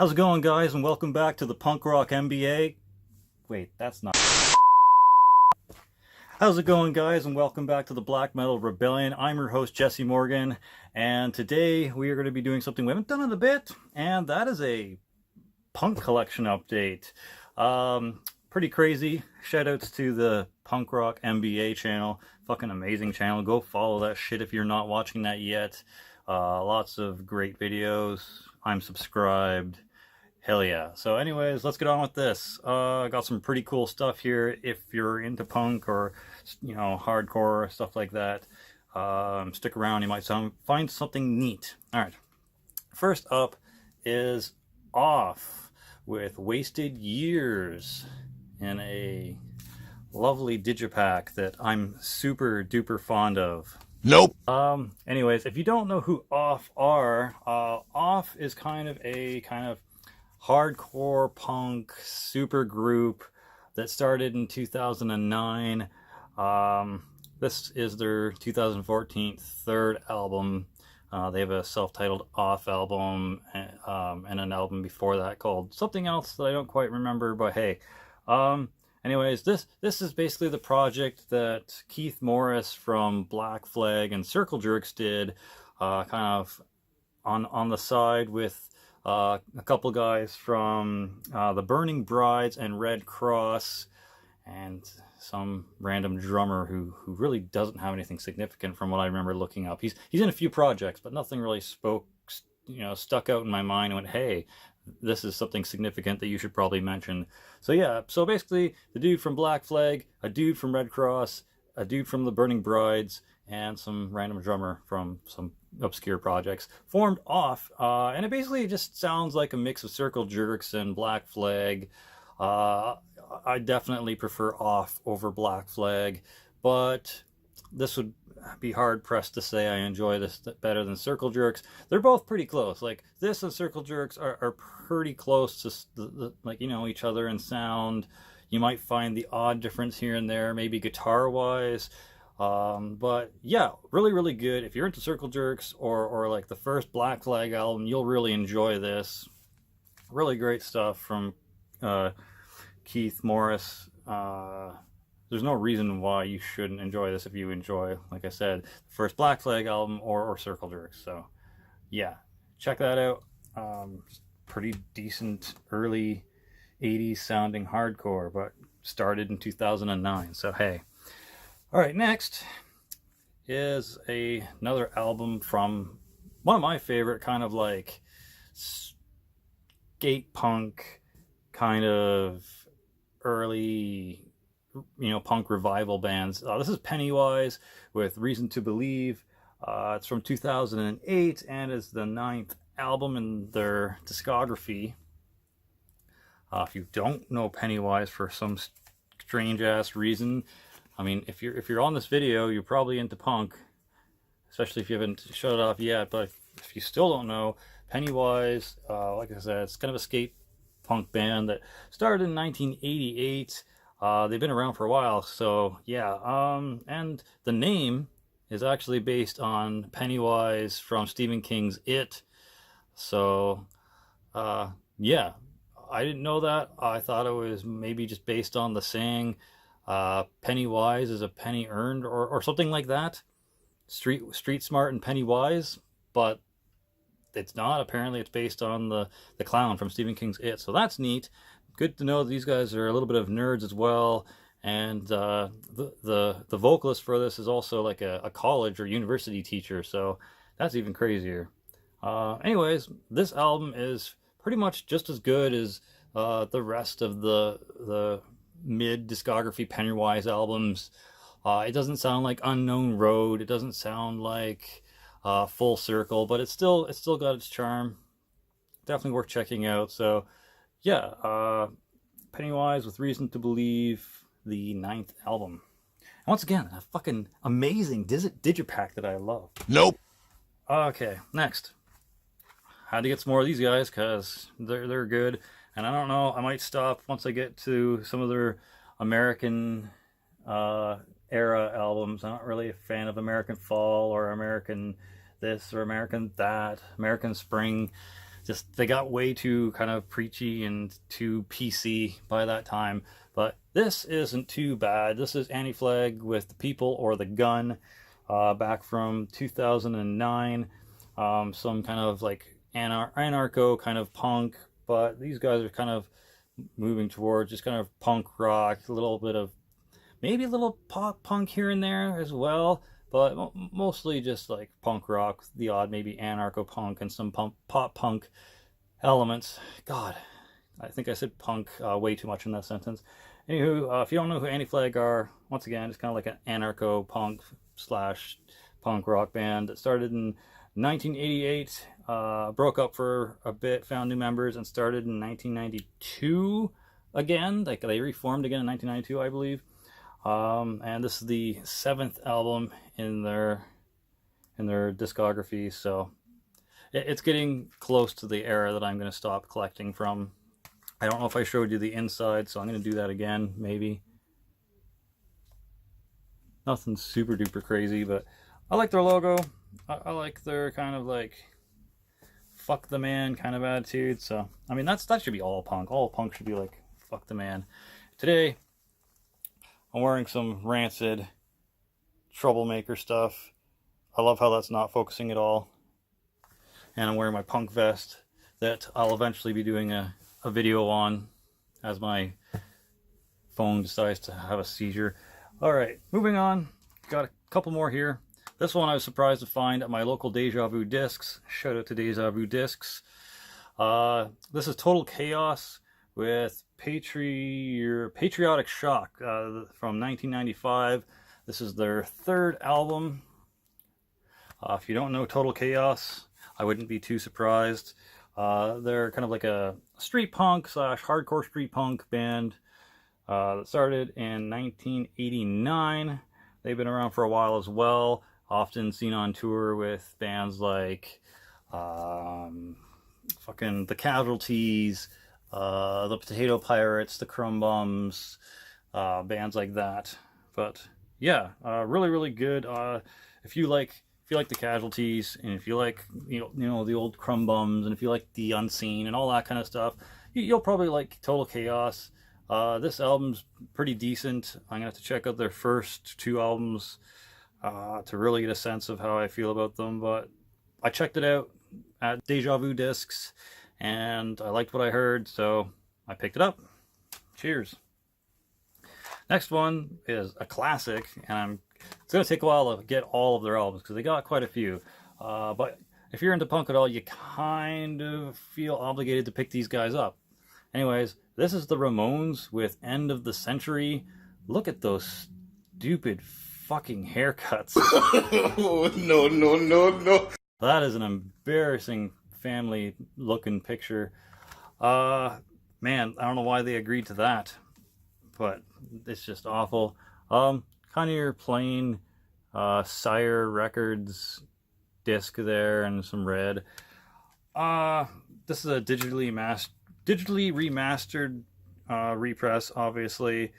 How's it going, guys, and welcome back to the Punk Rock MBA. Wait, that's not... How's it going, guys, and welcome back to the Black Metal Rebellion. I'm your host, Jesse Morgan, and today we are going to be doing something we haven't done in a bit, and that is a punk collection update. Pretty crazy. Shoutouts to the Punk Rock MBA channel. Fucking amazing channel. Go follow that shit if you're not watching that yet. Lots of great videos. I'm subscribed. Hell yeah. So anyways, let's get on with this. I got some pretty cool stuff here if you're into punk or, you know, hardcore, stuff like that. Stick around, you might find something neat. Alright. First up is Off with Wasted Years in a lovely digipack that I'm super duper fond of. Nope. Anyways, if you don't know who Off are, Off is kind of hardcore punk super group that started in 2009. This is their 2014 third album. They have a self-titled Off album and an album before that called something else that I don't quite remember, but hey. Anyways, this is basically the project that Keith Morris from Black Flag and Circle Jerks did, kind of on the side with a couple guys from the Burning Brides and Red Cross, and some random drummer who really doesn't have anything significant from what I remember looking up. He's in a few projects, but nothing really stuck out in my mind and went, hey, this is something significant that you should probably mention. So yeah, so basically the dude from Black Flag, a dude from Red Cross, a dude from the Burning Brides, and some random drummer from some obscure projects formed Off, and it basically just sounds like a mix of Circle Jerks and Black Flag. I definitely prefer Off over Black Flag, but this would be hard pressed to say I enjoy this better than Circle Jerks. They're both pretty close. Like, this and Circle Jerks are pretty close to each other in sound. You might find the odd difference here and there, maybe guitar wise. But yeah, really good. If you're into Circle Jerks or like the first Black Flag album, you'll really enjoy this. Really great stuff from Keith Morris. There's no reason why you shouldn't enjoy this if you enjoy, like I said, the first Black Flag album or Circle Jerks. So yeah, check that out. Pretty decent early 80s sounding hardcore, but started in 2009. So hey. All right, next is another album from one of my favorite kind of like skate punk kind of early, punk revival bands. This is Pennywise with Reason to Believe. It's from 2008 and is the 9th album in their discography. If you don't know Pennywise for some strange ass reason, I mean, if you're on this video, you're probably into punk, especially if you haven't shut it off yet. But if you still don't know, Pennywise, like I said, it's kind of a skate punk band that started in 1988. They've been around for a while, so yeah. And the name is actually based on Pennywise from Stephen King's It. So, yeah, I didn't know that. I thought it was maybe just based on the saying, Pennywise is a penny earned, or something like that. Street smart and penny wise, but it's not. Apparently it's based on the clown from Stephen King's It. So that's neat. Good to know these guys are a little bit of nerds as well. And the vocalist for this is also like a college or university teacher, so that's even crazier. Anyways, this album is pretty much just as good as the rest of the mid discography Pennywise albums. It doesn't sound like Unknown Road. It doesn't sound like Full Circle, but it's still got its charm. Definitely worth checking out. So yeah, Pennywise with Reason to Believe, the 9th album. And once again, a fucking amazing digipack that I love. Nope. Okay, next. Had to get some more of these guys because they're good. And I don't know, I might stop once I get to some of their American era albums. I'm not really a fan of American Fall or American this or American that, American Spring. just they got way too kind of preachy and too PC by that time. But this isn't too bad. This is Anti-Flag with The People or the Gun, back from 2009. Some kind of like anarcho kind of punk, but these guys are kind of moving towards just kind of punk rock, a little bit of maybe a little pop punk here and there as well, but mostly just like punk rock, the odd maybe anarcho punk and some pop punk elements. God, I think I said punk way too much in that sentence. Anywho, if you don't know who Anti-Flag are, once again, it's kind of like an anarcho punk slash punk rock band that started in 1988, broke up for a bit, found new members, and started in 1992 again. Like they reformed again in 1992, I believe. And this is the 7th album in their discography, so it's getting close to the era that I'm going to stop collecting from. I don't know if I showed you the inside, so I'm going to do that again, maybe. Nothing super duper crazy, but I like their logo. I like their kind of like fuck the man kind of attitude. So I mean that should be all punk. All punk should be like fuck the man. Today I'm wearing some Rancid Troublemaker stuff. I love how that's not focusing at all. And I'm wearing my punk vest that I'll eventually be doing a video on as my phone decides to have a seizure. Alright, moving on. Got a couple more here. This one I was surprised to find at my local Deja Vu Discs. Shout out to Deja Vu Discs. This is Total Chaos with Patriotic Shock from 1995. This is their 3rd album. If you don't know Total Chaos, I wouldn't be too surprised. They're kind of like a street punk slash hardcore street punk band that started in 1989. They've been around for a while as well. Often seen on tour with bands like fucking The Casualties, the Potato Pirates, the Crumb Bums, bands like that. But yeah, really, really good. If you like the Casualties, and if you like you know the old Crumb Bums, and if you like the Unseen and all that kind of stuff, you'll probably like Total Chaos. This album's pretty decent. I'm gonna have to check out their first 2 albums to really get a sense of how I feel about them. But I checked it out at Deja Vu Discs, and I liked what I heard, so I picked it up. Cheers. Next one is a classic, and it's going to take a while to get all of their albums because they got quite a few. But if you're into punk at all, you kind of feel obligated to pick these guys up. Anyways, this is the Ramones with End of the Century. Look at those stupid fucking haircuts. No. That is an embarrassing family looking picture. Man, I don't know why they agreed to that, but it's just awful. Kind of your plain Sire Records disc there and some red. This is a digitally remastered repress, obviously.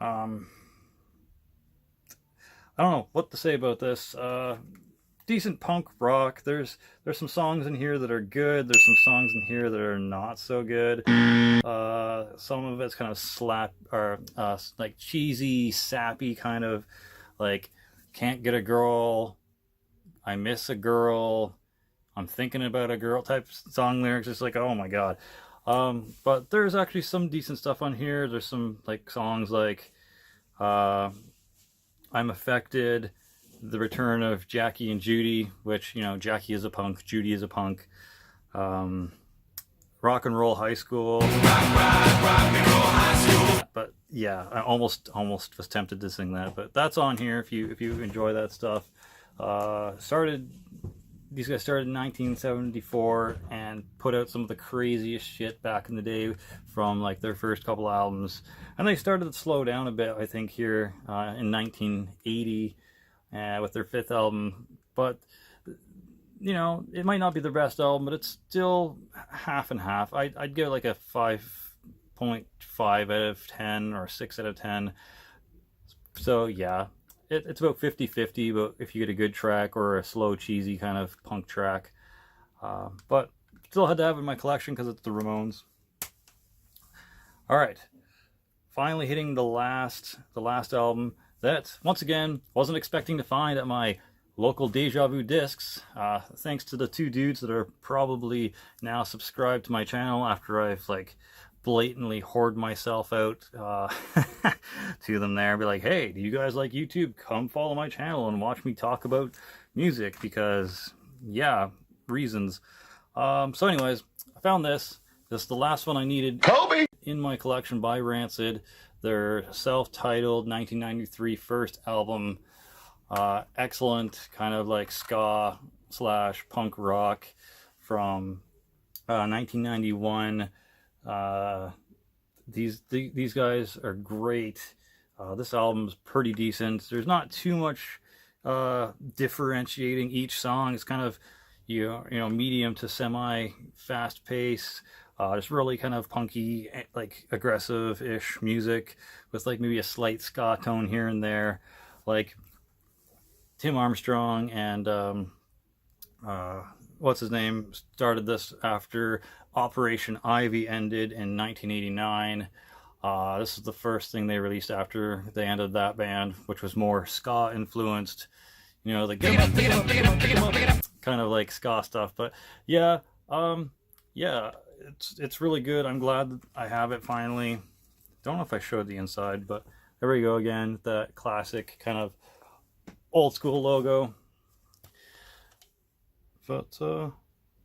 I don't know what to say about this. Decent punk rock. There's some songs in here that are good. There's some songs in here that are not so good. Some of it's kind of like cheesy, sappy kind of like can't get a girl, I miss a girl, I'm thinking about a girl type song lyrics. It's like, oh my god. But there's actually some decent stuff on here. There's some like songs like I'm Affected, the return of Jackie and Judy, which, you know, Jackie is a punk, Judy is a punk. Rock and Roll High School. Rock and Roll High School. But yeah, I almost was tempted to sing that, but that's on here if you enjoy that stuff. These guys started in 1974 and put out some of the craziest shit back in the day from like their first couple albums. And they started to slow down a bit, I think, here in 1980 with their 5th album. But, you know, it might not be their best album, but it's still half and half. I'd give it like a 5.5 out of 10 or 6 out of 10. So, yeah. It's about 50-50, but if you get a good track or a slow, cheesy kind of punk track. But still had to have it in my collection because it's the Ramones. All right, finally hitting the last album that, once again, wasn't expecting to find at my local Deja Vu Discs. Thanks to the two dudes that are probably now subscribed to my channel after I've like blatantly hoard myself out to them there. Be like, hey, do you guys like YouTube? Come follow my channel and watch me talk about music, because yeah, reasons. So anyways, I found this. This is the last one I needed Kobe in my collection by Rancid. Their self-titled 1993 first album. Excellent, kind of like ska / punk rock from 1991. These guys are great. This album's pretty decent. There's not too much differentiating each song. It's kind of you know medium to semi fast pace. Just really kind of punky, like aggressive-ish music with like maybe a slight ska tone here and there. Like Tim Armstrong and what's his name started this after Operation Ivy ended in 1989. This is the first thing they released after they ended that band, which was more ska influenced. You know, like kind of like ska stuff. But yeah, yeah. It's really good. I'm glad I have it finally. Don't know if I showed the inside, but there we go again. That classic kind of old school logo. But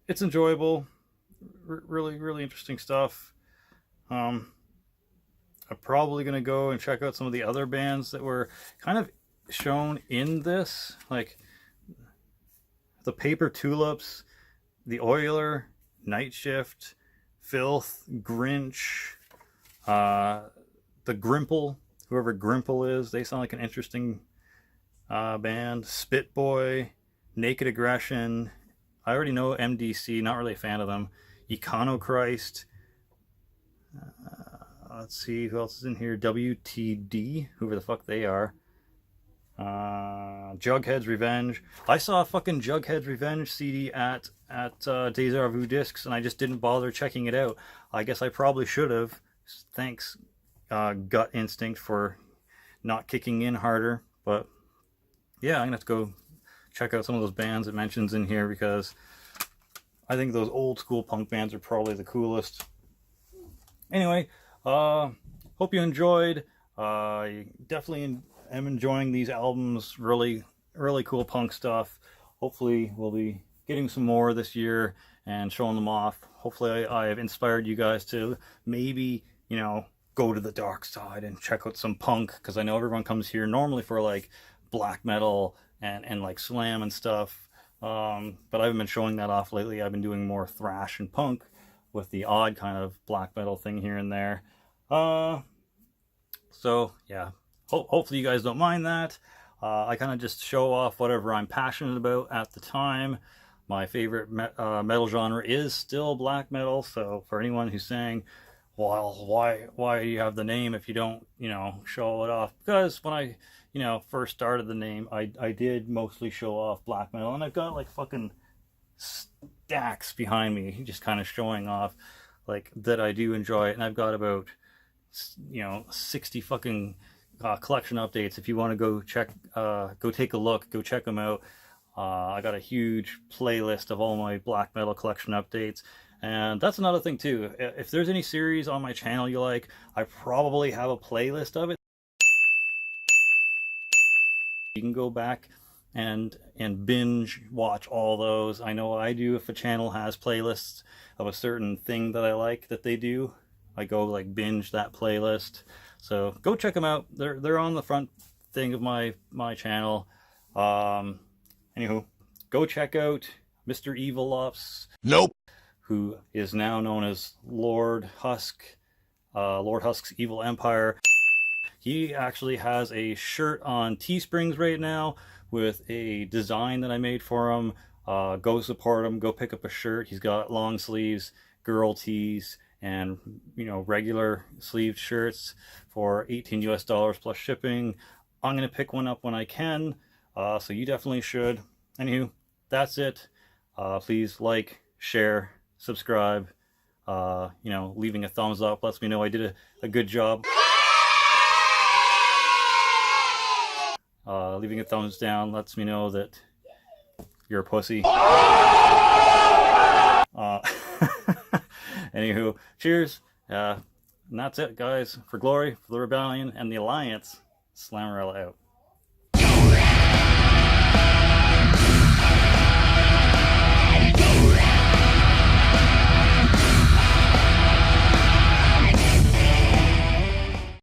it's enjoyable. Really interesting stuff. I'm probably gonna go and check out some of the other bands that were kind of shown in this, like the Paper Tulips, the Oiler, Night Shift, Filth, Grinch, the Grimple, whoever Grimple is, they sound like an interesting band. Spitboy, Naked Aggression, I already know MDC, not really a fan of them. Econochrist, let's see who else is in here. WTD, whoever the fuck they are. Jughead's Revenge. I saw a fucking Jughead's Revenge CD at Deja Vu Discs, and I just didn't bother checking it out. I guess I probably should have. Thanks, Gut Instinct, for not kicking in harder. But yeah, I'm gonna have to go check out some of those bands it mentions in here, because I think those old school punk bands are probably the coolest. Anyway, hope you enjoyed. Definitely am enjoying these albums. Really cool punk stuff. Hopefully we'll be getting some more this year and showing them off. Hopefully I have inspired you guys to maybe, you know, go to the dark side and check out some punk, because I know everyone comes here normally for like black metal and like slam and stuff, but I haven't been showing that off lately. I've been doing more thrash and punk with the odd kind of black metal thing here and there. So yeah, hopefully you guys don't mind that. I kind of just show off whatever I'm passionate about at the time. My favorite metal genre is still black metal, so for anyone who's saying, well, why do you have the name if you don't, you know, show it off? Because when I, you know, first started the name, I did mostly show off black metal, and I've got like fucking stacks behind me just kind of showing off like that I do enjoy it. And I've got about, you know, 60 fucking collection updates. If you want to go check, go take a look, go check them out. I got a huge playlist of all my black metal collection updates. And that's another thing too. If there's any series on my channel you like, I probably have a playlist of it. You can go back and binge watch all those. I know I do. If a channel has playlists of a certain thing that I like that they do, I go like binge that playlist. So go check them out. They're on the front thing of my channel. Anywho, go check out Mr. Evil Ops. Nope. Who is now known as Lord Husk, Lord Husk's Evil Empire. He actually has a shirt on Teesprings right now with a design that I made for him. Go support him. Go pick up a shirt. He's got long sleeves, girl tees, and, you know, regular sleeved shirts for $18 US plus shipping. I'm gonna pick one up when I can, so you definitely should. Anywho, that's it. Please like, share, subscribe. You know, leaving a thumbs up lets me know I did a good job. Leaving a thumbs down lets me know that you're a pussy. Anywho, cheers. And that's it, guys. For Glory, for the Rebellion, and the Alliance, Slammerella out.